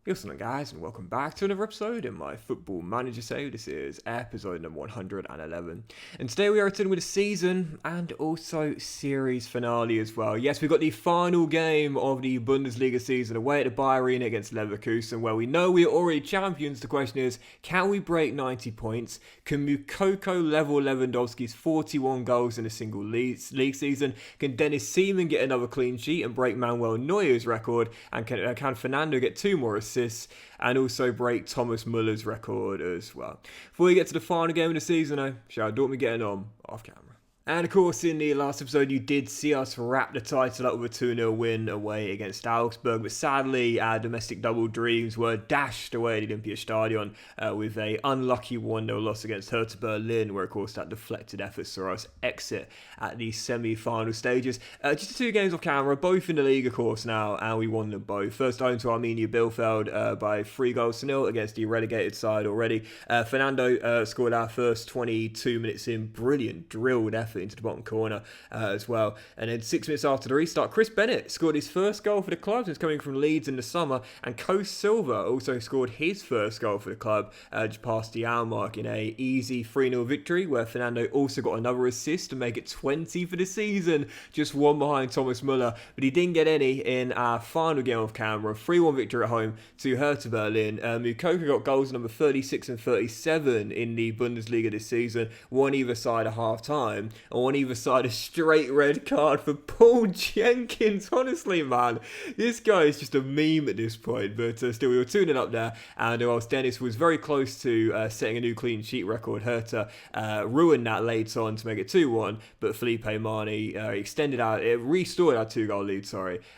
Listen guys, and welcome back to another episode in my Football Manager save. This is episode number 111. And today we are returning with a season and also series finale as well. Yes, we've got the final game of the Bundesliga season away at the Bayer Arena against Leverkusen, where we know we are already champions. The question is, can we break 90 points? Can Moukoko level Lewandowski's 41 goals in a single league season? Can Dennis Seaman get another clean sheet and break Manuel Neuer's record? And can Fernando get 2 more assists and also break Thomas Muller's record as well? Before we get to the final game of the season, though, shall Dortmund getting on off camera? And of course, in the last episode, you did see us wrap the title up with a 2-0 win away against Augsburg. But sadly, our domestic double dreams were dashed away at the Olympiastadion with a unlucky 1-0 loss against Hertha Berlin, where, of course, that deflected effort saw us exit at the semi-final stages. Just 2 games off camera, both in the league, of course, now, and we won them both. First home to Arminia Bielefeld by 3-0 against the relegated side already. Fernando scored our first 22 minutes in. Brilliant, drilled effort into the bottom corner as well. And then 6 minutes after the restart, Chris Bennett scored his first goal for the club since coming from Leeds in the summer, and Coast Silva also scored his first goal for the club just past the hour mark in a easy 3-0 victory, where Fernando also got another assist to make it 20 for the season, just 1 behind Thomas Muller, but he didn't get any in our final game off camera. 3-1 victory at home to Hertha Berlin. Moukoko got goals number 36 and 37 in the Bundesliga this season, one either side at half time. On either side, a straight red card for Paul Jenkins. Honestly, man, this guy is just a meme at this point. But still, we were 2-0 up there. And whilst Dennis was very close to setting a new clean sheet record, Hertha ruined that late on to make it 2-1. But Felipe Mane extended out, it restored our 2-goal lead,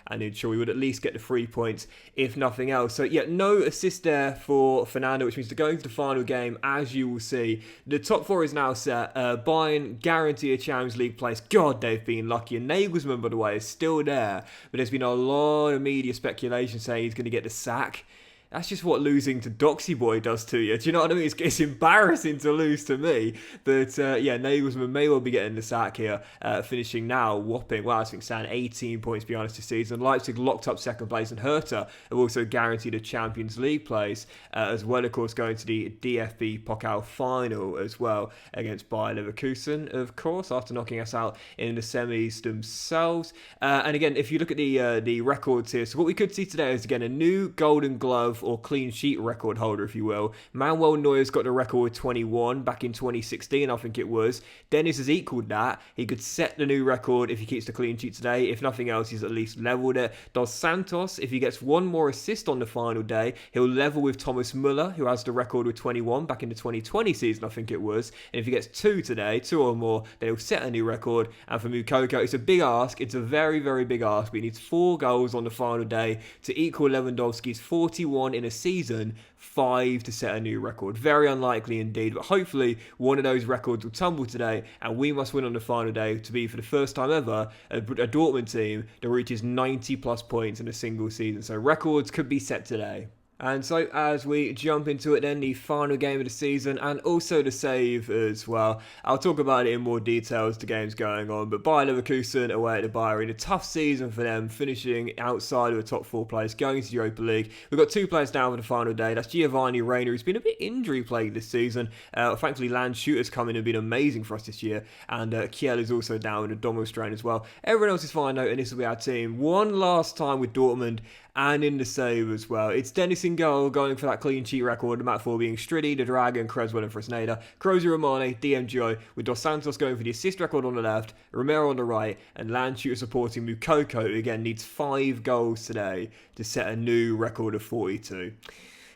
and ensured we would at least get the 3 points, if nothing else. So, yeah, no assist there for Fernando, which means to go into the final game, as you will see, the top 4 is now set. Bayern guarantee a Champions League place. God, they've been lucky. And Nagelsmann, by the way, is still there. But there's been a lot of media speculation saying he's going to get the sack. That's just what losing to Doxy Boy does to you. Do you know what I mean? It's embarrassing to lose to me. But yeah, Nagelsmann may well be getting the sack here, finishing now whopping, well, I think stand 18 points behind us this season. Leipzig locked up second place, and Hertha have also guaranteed a Champions League place, as well, of course, going to the DFB Pokal final as well against Bayer Leverkusen, of course, after knocking us out in the semis themselves. And again, if you look at the records here, so what we could see today is, again, a new Golden Glove or clean sheet record holder, if you will. Manuel Neuer's got the record with 21 back in 2016, I think it was. Dennis has equaled that. He could set the new record if he keeps the clean sheet today. If nothing else, he's at least leveled it. Dos Santos, if he gets 1 more assist on the final day, he'll level with Thomas Muller, who has the record with 21 back in the 2020 season, I think it was. And if he gets 2 today, 2 or more, then he'll set a new record. And for Moukoko, it's a big ask. It's a very, very big ask. But he needs 4 goals on the final day to equal Lewandowski's 41 in a season, 5 to set a new record. Very unlikely indeed, but hopefully one of those records will tumble today, and we must win on the final day to be, for the first time ever, a Dortmund team that reaches 90 plus points in a single season. So records could be set today. And so as we jump into it then, the final game of the season and also the save as well. I'll talk about it in more detail as the game's going on, but Bayer Leverkusen away at the Bayer Arena, a tough season for them, finishing outside of the top 4 place, going to the Europa League. We've got 2 players down for the final day. That's Giovanni Reina, who's been a bit injury plagued this season. Thankfully, Land Shooter's come in and been amazing for us this year, and Kiel is also down with a abdominal strain as well. Everyone else is fine though, and this will be our team. One last time with Dortmund, and in the save as well. It's Dennis in goal, going for that clean sheet record. The back 4 being Striddy, the Dragon, Creswell and Fresneda. Kroos, Romane, DMGO, with Dos Santos going for the assist record on the left, Romero on the right, and Landshooter supporting Moukoko, who again needs 5 goals today to set a new record of 42.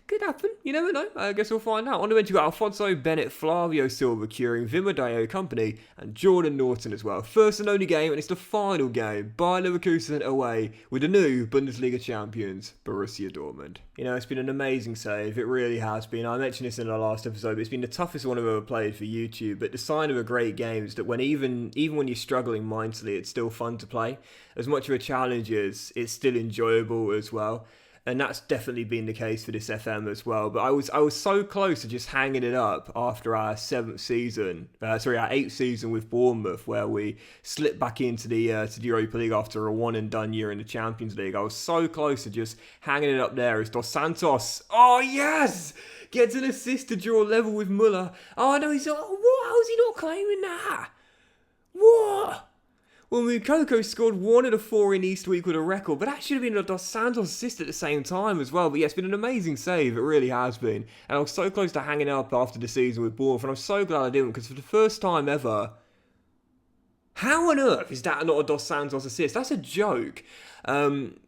Could happen, you never know. I guess we'll find out. On the bench, you've got Alfonso, Bennett, Flavio Silva, Curing, Vimadeo Company, and Jordan Norton as well. First and only game, and it's the final game. Bayer Leverkusen away with the new Bundesliga champions, Borussia Dortmund. You know, it's been an amazing save. It really has been. I mentioned this in our last episode, but it's been the toughest one I've ever played for YouTube. But the sign of a great game is that when even when you're struggling mentally, it's still fun to play. As much of a challenge as it's still enjoyable as well. And that's definitely been the case for this FM as well. But I was so close to just hanging it up after our our 8th season with Bournemouth, where we slipped back into the Europa League after a one and done year in the Champions League. I was so close to just hanging it up there as Dos Santos. Oh yes, gets an assist to draw level with Muller. Oh no, he's what? How's he not claiming that? What? Well, Moukoko scored 1 of the 4 in East Week with a record, but that should have been a Dos Santos assist at the same time as well. But yeah, it's been an amazing save, it really has been. And I was so close to hanging up after the season with Bournemouth, and I'm so glad I didn't, because for the first time ever, how on earth is that not a Dos Santos assist? That's a joke.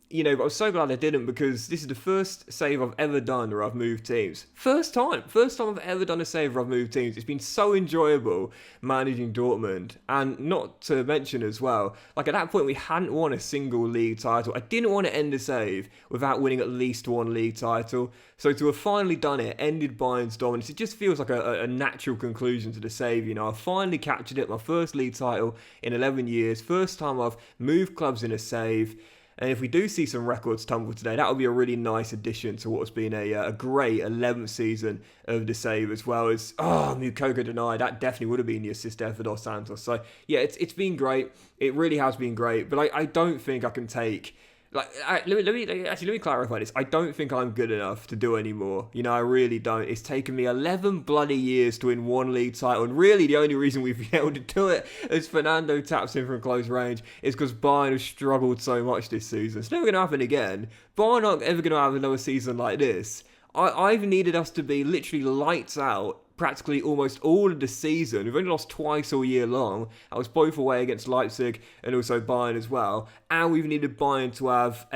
But I was so glad I didn't, because this is the first save I've ever done where I've moved teams. First time I've ever done a save where I've moved teams. It's been so enjoyable managing Dortmund. And not to mention as well, like at that point we hadn't won a single league title. I didn't want to end the save without winning at least one league title. So to have finally done it, ended Bayern's dominance, it just feels like a natural conclusion to the save. I finally captured it, my first league title in 11 years. First time I've moved clubs in a save. And if we do see some records tumble today, that would be a really nice addition to what's been a great 11th season of the save, as well as, Moukoko denied. That definitely would have been the assist there for Dos Santos. So, yeah, it's been great. It really has been great. But I don't think I can take... let me clarify this. I don't think I'm good enough to do any more. I really don't. It's taken me 11 bloody years to win one league title, and really the only reason we've been able to do it as Fernando taps in from close range is because Bayern have struggled so much this season. It's never going to happen again. Bayern aren't ever going to have another season like this. I've needed us to be literally lights out practically almost all of the season. We've only lost twice all year long. I was both away against Leipzig and also Bayern as well. And we've needed Bayern to have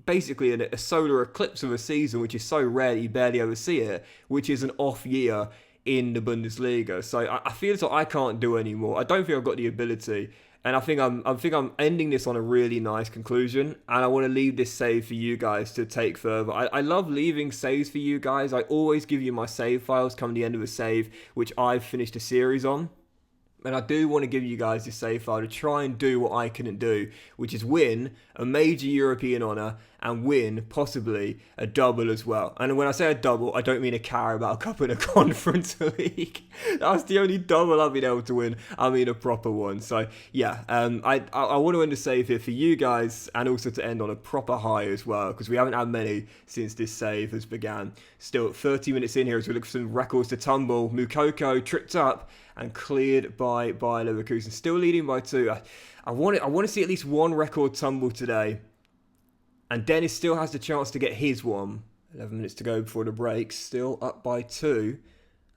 basically a solar eclipse of a season, which is so rare that you barely ever see it, which is an off year in the Bundesliga. So I feel as though I can't do anymore. I don't think I've got the ability. And I think I'm ending this on a really nice conclusion, and I want to leave this save for you guys to take further. I love leaving saves for you guys. I always give you my save files come the end of a save, which I've finished a series on. And I do want to give you guys this save file to try and do what I couldn't do, which is win a major European honour and win possibly a double as well. And when I say a double, I don't mean a Carabao Cup and a Conference League. That's the only double I've been able to win. I mean a proper one. So yeah, I want to end the save here for you guys, and also to end on a proper high as well, because we haven't had many since this save has began. Still 30 minutes in here as we look for some records to tumble. Moukoko tripped up and cleared by Leverkusen, still leading by 2. I want to see at least one record tumble today. And Dennis still has the chance to get his one. 11 minutes to go before the break. Still up by 2.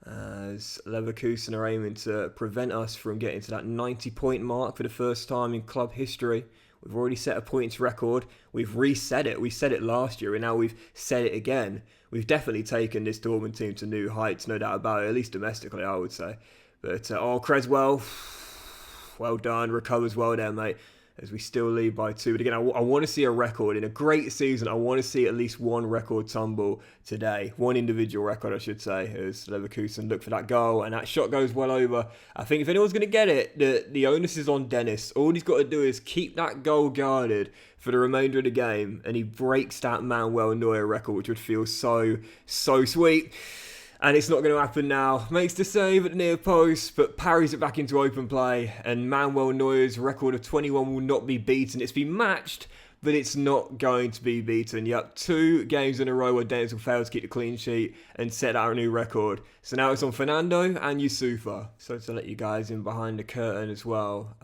As Leverkusen are aiming to prevent us from getting to that 90-point mark for the first time in club history. We've already set a points record. We've reset it. We set it last year, and now we've set it again. We've definitely taken this Dortmund team to new heights, no doubt about it. At least domestically, I would say. But, Creswell, well done. Recovers well there, mate, as we still lead by 2. But again, I want to see a record. In a great season, I want to see at least one record tumble today. One individual record, I should say, as Leverkusen look for that goal. And that shot goes well over. I think if anyone's going to get it, the onus is on Dennis. All he's got to do is keep that goal guarded for the remainder of the game, and he breaks that Manuel Neuer record, which would feel so sweet. And it's not going to happen now. Makes the save at the near post, but parries it back into open play. And Manuel Neuer's record of 21 will not be beaten. It's been matched, but it's not going to be beaten. Yep, 2 games in a row where Dennis will fail to keep the clean sheet and set out a new record. So now it's on Fernando and Yusufa. So to let you guys in behind the curtain as well,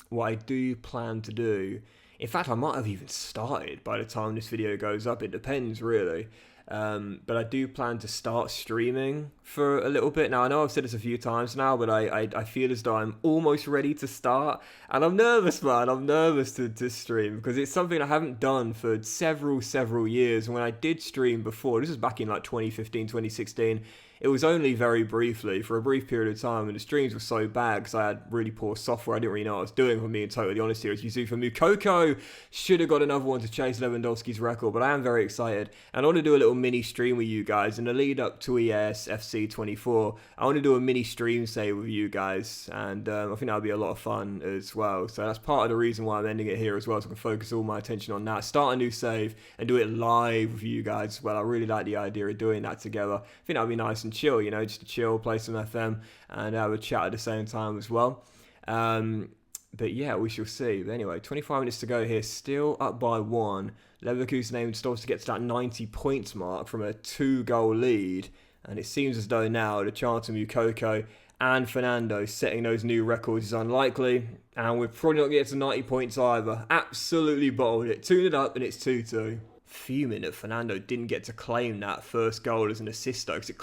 what I do plan to do... In fact, I might have even started by the time this video goes up. It depends, really. But I do plan to start streaming for a little bit. Now, I know I've said this a few times now, but I feel as though I'm almost ready to start. And I'm nervous, man. I'm nervous to stream, because it's something I haven't done for several years. And when I did stream before, this was back in like 2015, 2016, it was only very briefly, for a brief period of time, and the streams were so bad because I had really poor software. I didn't really know what I was doing, if I'm being totally honest here. As you see from Moukoko, should have got another one to chase Lewandowski's record, but I am very excited. And I want to do a little mini stream with you guys in the lead up to ES FC 24. I want to do a mini stream save with you guys, and I think that'll be a lot of fun as well. So that's part of the reason why I'm ending it here as well, so I can focus all my attention on that. Start a new save and do it live with you guys as well. I really like the idea of doing that together. I think that'll be nice and chill, you know, just to chill, play some FM, and have a chat at the same time as well. But yeah, we shall see. But anyway, 25 minutes to go here, still up by 1. Leverkusen aim starts to get to that 90 points mark from a 2-goal lead, and it seems as though now the chance of Moukoko and Fernando setting those new records is unlikely, and we're probably not going to get to 90 points either. Absolutely bottled it. 2-0 up, and it's 2-2. Fuming that Fernando didn't get to claim that first goal as an assist though, because it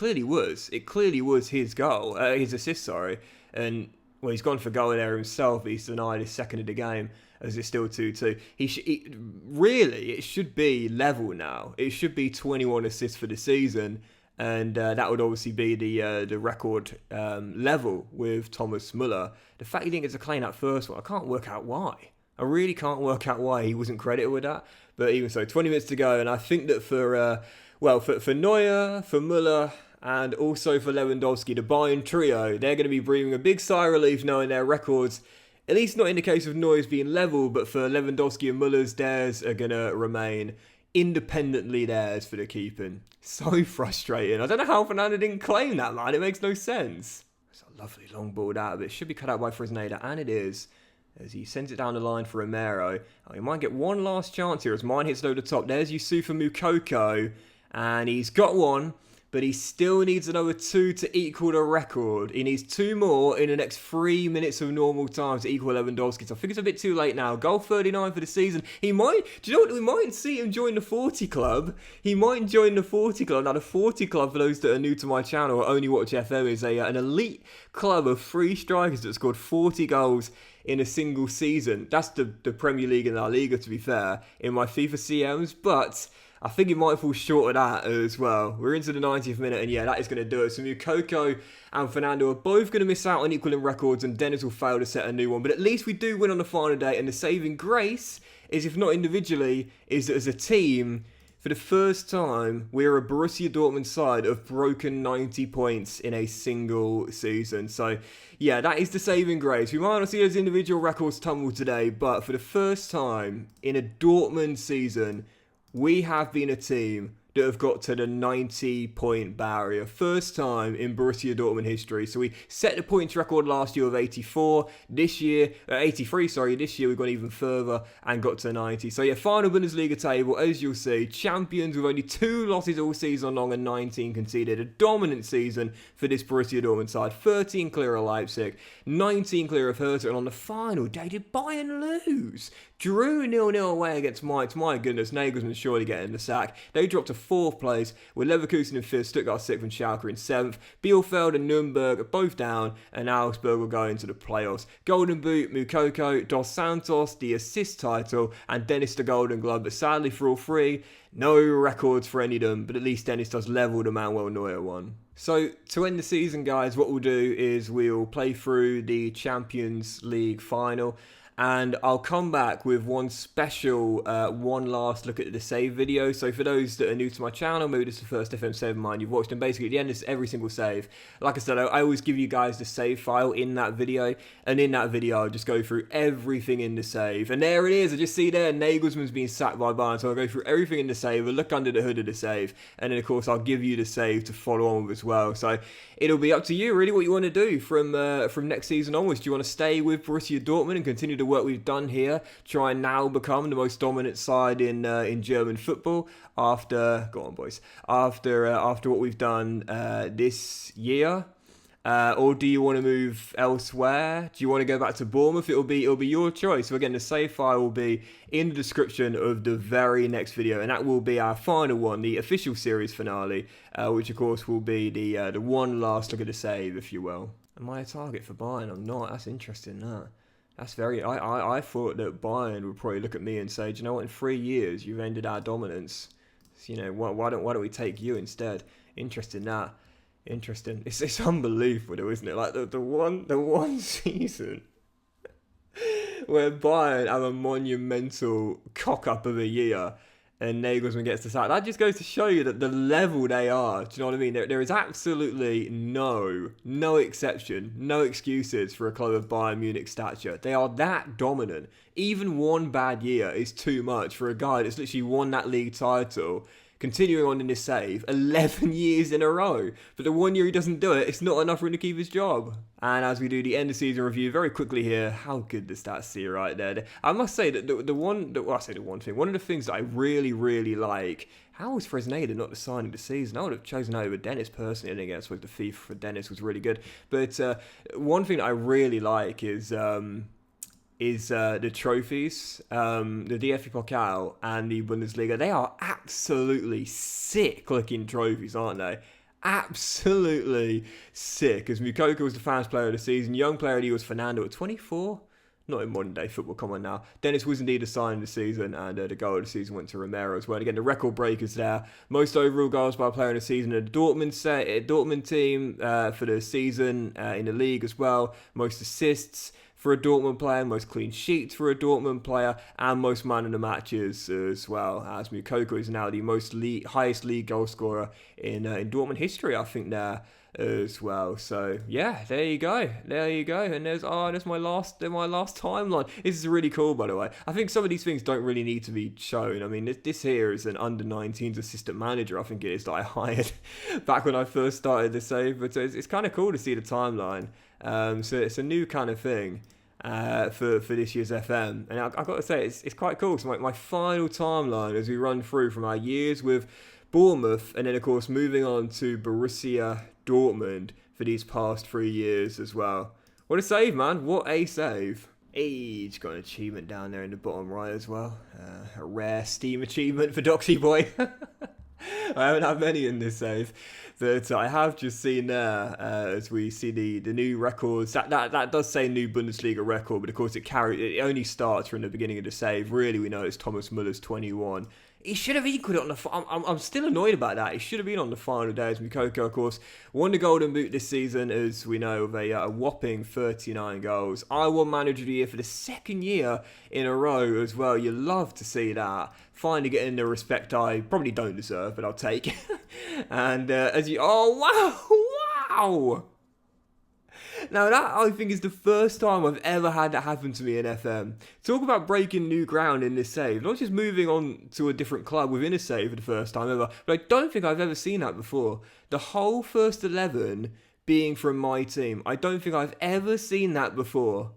clearly was his goal, his assist, sorry, and well, he's gone for goal there himself, but he's denied his second of the game as it's still 2-2. Really, it should be level now. It should be 21 assists for the season, and that would obviously be the record level with Thomas Müller. The fact he didn't get to claim that first one, I can't work out why. I really can't work out why he wasn't credited with that. But even so, 20 minutes to go, and I think that for Neuer, for Müller, and also for Lewandowski, the Bayern trio, they're going to be breathing a big sigh of relief knowing their records, at least not in the case of Neuer's being level, but for Lewandowski and Müller's, theirs are going to remain independently theirs for the keeping. So frustrating. I don't know how Fernando didn't claim that, man. It makes no sense. It's a lovely long ball out of it. Should be cut out by Fresneda, and it is, as he sends it down the line for Romero. Oh, he might get one last chance here as mine hits over the top. There's Yusufa Moukoko, and he's got one, but he still needs another 2 to equal the record. He needs 2 more in the next 3 minutes of normal time to equal Lewandowski. So I think it's a bit too late now. Goal 39 for the season. He might, do you know what? We might see him join the 40 club. He might join the 40 club. Now, the 40 club, for those that are new to my channel or only watch FM, is an elite club of 3 strikers that scored 40 goals in a single season. That's the Premier League and La Liga, to be fair, in my FIFA CMs, but I think it might fall short of that as well. We're into the 90th minute, and yeah, that is going to do it. So Moukoko and Fernando are both going to miss out on equaling records, and Dennis will fail to set a new one. But at least we do win on the final day, and the saving grace is, if not individually, is that as a team, for the first time, we're a Borussia Dortmund side of broken 90 points in a single season. So, yeah, that is the saving grace. We might not see those individual records tumble today, but for the first time in a Dortmund season, we have been a team that have got to the 90-point barrier. First time in Borussia Dortmund history. So we set the points record last year of 84. This year, 83, sorry. This year we've gone even further and got to 90. So yeah, final Bundesliga table, as you'll see. Champions with only 2 losses all season long and 19 conceded. A dominant season for this Borussia Dortmund side. 13 clear of Leipzig, 19 clear of Hertha. And on the final day, did Bayern lose? Drew 0-0 away against Mainz. My goodness, Nagelsmann surely getting the sack. They dropped to 4th place, with Leverkusen in 5th, Stuttgart 6th, and Schalke in 7th. Bielefeld and Nuremberg are both down, and Augsburg will go into the playoffs. Golden Boot, Moukoko, Dos Santos, the assist title, and Dennis the Golden Glove. But sadly for all 3, no records for any of them, but at least Dennis does level the Manuel Neuer one. So, to end the season, guys, what we'll do is we'll play through the Champions League final, and I'll come back with one special, one last look at the save video. So for those that are new to my channel, maybe this is the first FM save of mine you've watched, and basically at the end of every single save, like I said, I always give you guys the save file in that video, and in that video I'll just go through everything in the save. And there it is, I just see there, Nagelsmann's being sacked by Bayern, so I'll go through everything in the save, I'll look under the hood of the save, and then of course I'll give you the save to follow on with as well. So it'll be up to you really what you want to do from next season onwards. Do you want to stay with Borussia Dortmund and continue the work we've done here, try and now become the most dominant side in German football after what we've done this year, or do you want to move elsewhere? Do you want to go back to Bournemouth? It'll be your choice. So again, the save file will be in the description of the very next video, and that will be our final one, the official series finale, which of course will be the one last look at the save, if you will. Am I a target for Bayern? I'm not. That's interesting. That's very. I thought that Bayern would probably look at me and say, do you know what? In 3 years, you've ended our dominance. So, you know, why don't we take you instead? Interesting that. Interesting. It's unbelievable, though, isn't it? Like the one season where Bayern have a monumental cock up of a year, and Nagelsmann gets the sack. That just goes to show you that the level they are. Do you know what I mean? There is absolutely no exception, no excuses for a club of Bayern Munich stature. They are that dominant. Even one bad year is too much for a guy that's literally won that league title, continuing on in his save 11 years in a row. But the 1 year he doesn't do it, it's not enough for him to keep his job. And as we do the end of season review very quickly here, how good the stats see right there. I must say that one of the things that I really like, how was Fresneda not the signing the season? I would have chosen over Dennis personally. I think I suppose the FIFA for Dennis was really good. But one thing that I really like is the trophies, the DFB Pokal and the Bundesliga. They are absolutely sick looking trophies, aren't they? Absolutely sick. As Moukoko was the fans player of the season, young player of the year was Fernando at 24. Not in modern day football, come on now. Dennis was indeed a sign of the season, and the goal of the season went to Romero as well. Again, the record breakers there. Most overall goals by a player in the season at the Dortmund team for the season in the league as well. Most assists for a Dortmund player, most clean sheets for a Dortmund player, and most man of the matches as well, as Moukoko is now the highest league goal scorer in Dortmund history, I think, there as well. So yeah, there you go, and there's my last timeline. This is really cool, by the way. I think some of these things don't really need to be shown. I mean, this here is an under-19s assistant manager, I think it is, that I hired back when I first started the save, but it's kind of cool to see the timeline. So it's a new kind of thing for this year's FM, and I've got to say it's quite cool. So my final timeline as we run through from our years with Bournemouth, and then of course moving on to Borussia Dortmund for these past 3 years as well. What a save, man! What a save! Hey, just got an achievement down there in the bottom right as well. A rare Steam achievement for Doxy Boy. I haven't had many in this save, but I have just seen there as we see the new records. That does say new Bundesliga record, but of course it only starts from the beginning of the save. Really, we know it's Thomas Muller's 21. He should have equaled it on the... I'm still annoyed about that. He should have been on the final day, as Moukoko, of course, won the Golden Boot this season, as we know, with a whopping 39 goals. I won Manager of the Year for the second year in a row as well. You love to see that. Finally getting the respect I probably don't deserve, but I'll take. And wow! Now that, I think, is the first time I've ever had that happen to me in FM. Talk about breaking new ground in this save. Not just moving on to a different club within a save for the first time ever, but I don't think I've ever seen that before. The whole first 11 being from my team. I don't think I've ever seen that before.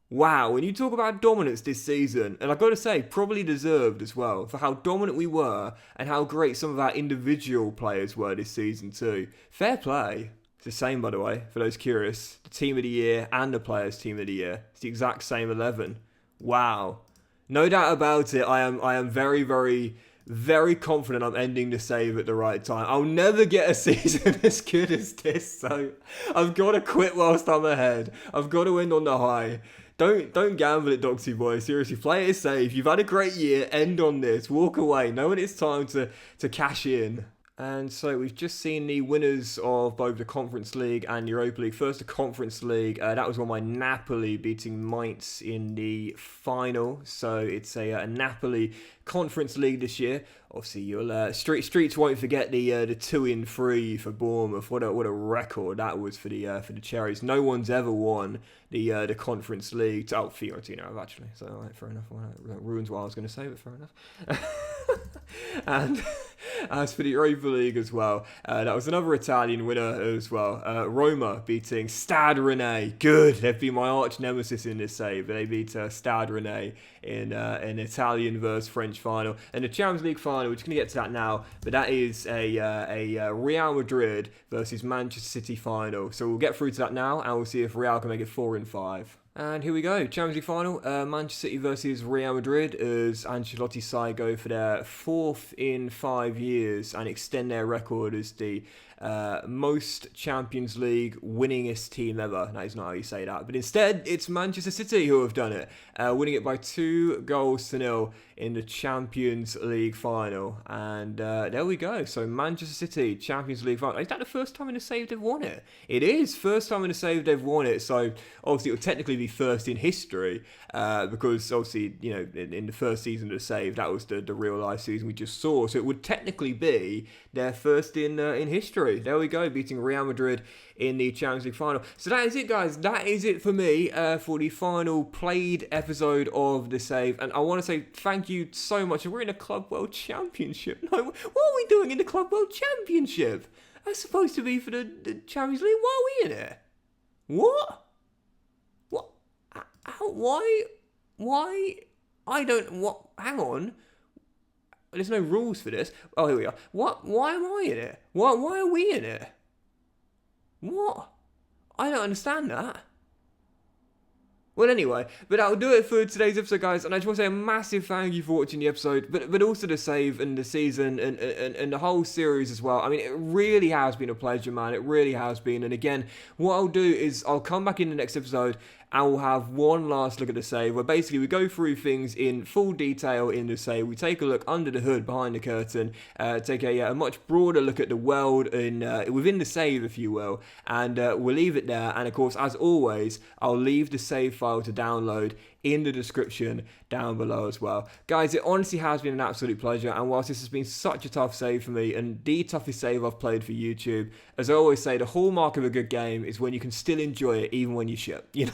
Wow, when you talk about dominance this season, and I've got to say, probably deserved as well, for how dominant we were and how great some of our individual players were this season too. Fair play. It's the same, by the way, for those curious. The team of the year and the players' team of the year. It's the exact same 11. Wow. No doubt about it, I am very, very, very confident I'm ending the save at the right time. I'll never get a season as good as this, so I've got to quit whilst I'm ahead. I've got to end on the high. Don't gamble it, Doxy Boy. Seriously, play it safe. You've had a great year. End on this. Walk away. Know when it's time to cash in. And so we've just seen the winners of both the Conference League and Europa League. First, the Conference League. That was won by Napoli beating Mainz in the final. So it's a Napoli Conference League this year. Obviously, you'll Streets won't forget the 2-3 for Bournemouth. What a record that was for the Cherries. No one's ever won the Conference League. Oh, Fiorentina have actually. So right, fair enough. Well, that ruins what I was going to say, but fair enough. And as for the Europa League as well, that was another Italian winner as well. Roma beating Stade Rennais. Good. They've been my arch nemesis in this save. They beat Stade Rennais in an Italian versus French final. And the Champions League final, we're just going to get to that now, but that is a Real Madrid versus Manchester City final. So we'll get through to that now, and we'll see if Real can make it 4-5. And here we go, Champions League final, Manchester City versus Real Madrid as Ancelotti's side go for their 4th in 5 years and extend their record as the most Champions League winningest team ever. That is not how you say that, but instead it's Manchester City who have done it, winning it by 2-0 in the Champions League final. And there we go, so Manchester City, Champions League final. Is that the first time in a save they've won it? It is, first time in a save they've won it, so obviously it would technically be first in history, because obviously, you know, in the first season of the save, that was the real life season we just saw, so it would technically be their first in history. There we go, beating Real Madrid in the Champions League final. So that is it, guys. That is it for me for the final played episode of the save. And I want to say thank you so much. We're in a Club World Championship. No, what are we doing in the Club World Championship? That's supposed to be for the Champions League. Why are we in it? What? How? Why? I don't. What? Hang on. There's no rules for this. Oh, here we are. What? Why am I in it? Why are we in it? What? I don't understand that. Well, anyway, but that'll do it for today's episode, guys. And I just want to say a massive thank you for watching the episode, but also the save and the season and the whole series as well. I mean, it really has been a pleasure, man. It really has been. And again, what I'll do is I'll come back in the next episode and we'll have one last look at the save where basically we go through things in full detail in the save. We take a look under the hood, behind the curtain, take a much broader look at the world within the save, if you will, and we'll leave it there. And of course, as always, I'll leave the save file to download in the description down below as well. Guys, it honestly has been an absolute pleasure, and whilst this has been such a tough save for me and the toughest save I've played for YouTube, as I always say, the hallmark of a good game is when you can still enjoy it even when you shit, you know?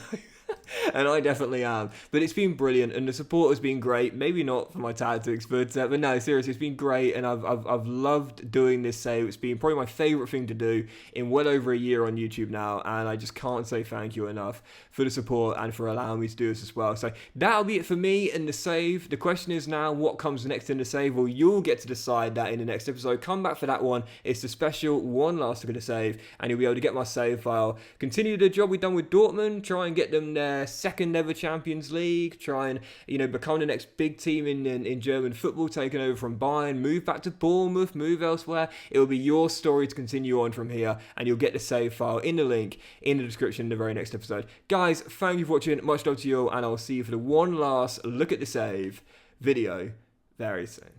And I definitely am. But it's been brilliant, and the support has been great. Maybe not for my tactics, but no, seriously, it's been great, and I've loved doing this save. It's been probably my favourite thing to do in well over a year on YouTube now, and I just can't say thank you enough for the support and for allowing me to do this as well. So that'll be it for me in the save. The question is now, what comes next in the save? Well, you'll get to decide that in the next episode. Come back for that one. It's the special one last look at the save, and you'll be able to get my save file, continue the job we've done with Dortmund, try and get them their second ever Champions League, try and, you know, become the next big team in German football, taking over from Bayern, move back to Bournemouth, move elsewhere. It will be your story to continue on from here, and you'll get the save file in the link in the description in the very next episode. Guys, thank you for watching, much love to you all, and I'll see you for the one last look at the save video very soon.